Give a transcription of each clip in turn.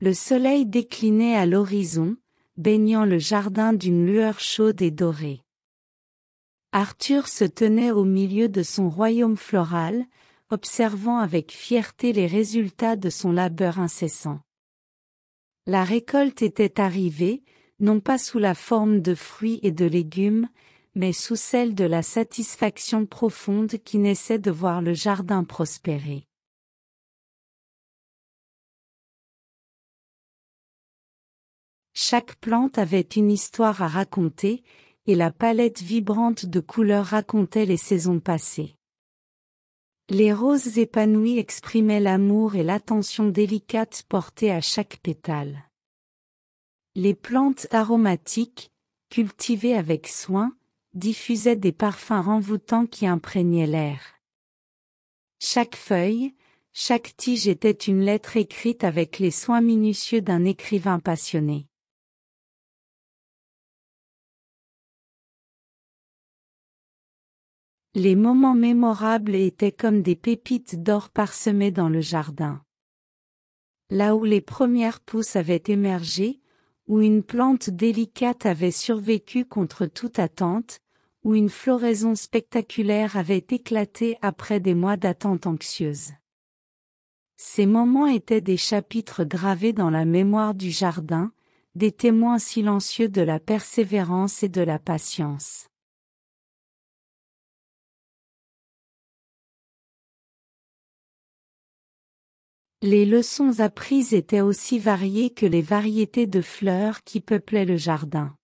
Le soleil déclinait à l'horizon, baignant le jardin d'une lueur chaude et dorée. Arthur se tenait au milieu de son royaume floral, observant avec fierté les résultats de son labeur incessant. La récolte était arrivée, non pas sous la forme de fruits et de légumes, mais sous celle de la satisfaction profonde qui naissait de voir le jardin prospérer. Chaque plante avait une histoire à raconter, et la palette vibrante de couleurs racontait les saisons passées. Les roses épanouies exprimaient l'amour et l'attention délicate portée à chaque pétale. Les plantes aromatiques, cultivées avec soin, diffusaient des parfums envoûtants qui imprégnaient l'air. Chaque feuille, chaque tige était une lettre écrite avec les soins minutieux d'un écrivain passionné. Les moments mémorables étaient comme des pépites d'or parsemées dans le jardin. Là où les premières pousses avaient émergé, où une plante délicate avait survécu contre toute attente, où une floraison spectaculaire avait éclaté après des mois d'attente anxieuse. Ces moments étaient des chapitres gravés dans la mémoire du jardin, des témoins silencieux de la persévérance et de la patience. Les leçons apprises étaient aussi variées que les variétés de fleurs qui peuplaient le jardin.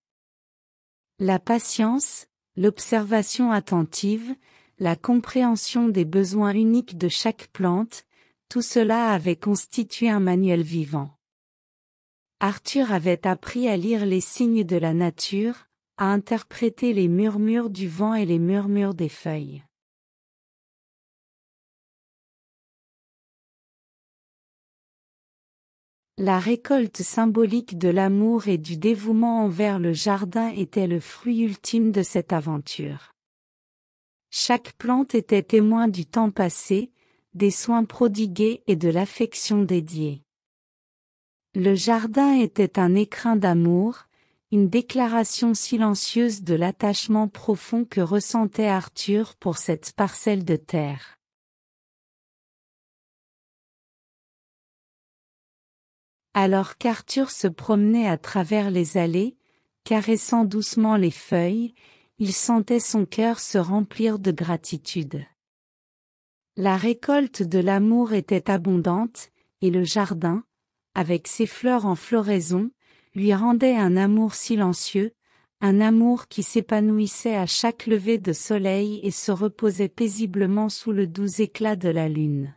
La patience, l'observation attentive, la compréhension des besoins uniques de chaque plante, tout cela avait constitué un manuel vivant. Arthur avait appris à lire les signes de la nature, à interpréter les murmures du vent et les murmures des feuilles. La récolte symbolique de l'amour et du dévouement envers le jardin était le fruit ultime de cette aventure. Chaque plante était témoin du temps passé, des soins prodigués et de l'affection dédiée. Le jardin était un écrin d'amour, une déclaration silencieuse de l'attachement profond que ressentait Arthur pour cette parcelle de terre. Alors qu'Arthur se promenait à travers les allées, caressant doucement les feuilles, il sentait son cœur se remplir de gratitude. La récolte de l'amour était abondante, et le jardin, avec ses fleurs en floraison, lui rendait un amour silencieux, un amour qui s'épanouissait à chaque lever de soleil et se reposait paisiblement sous le doux éclat de la lune.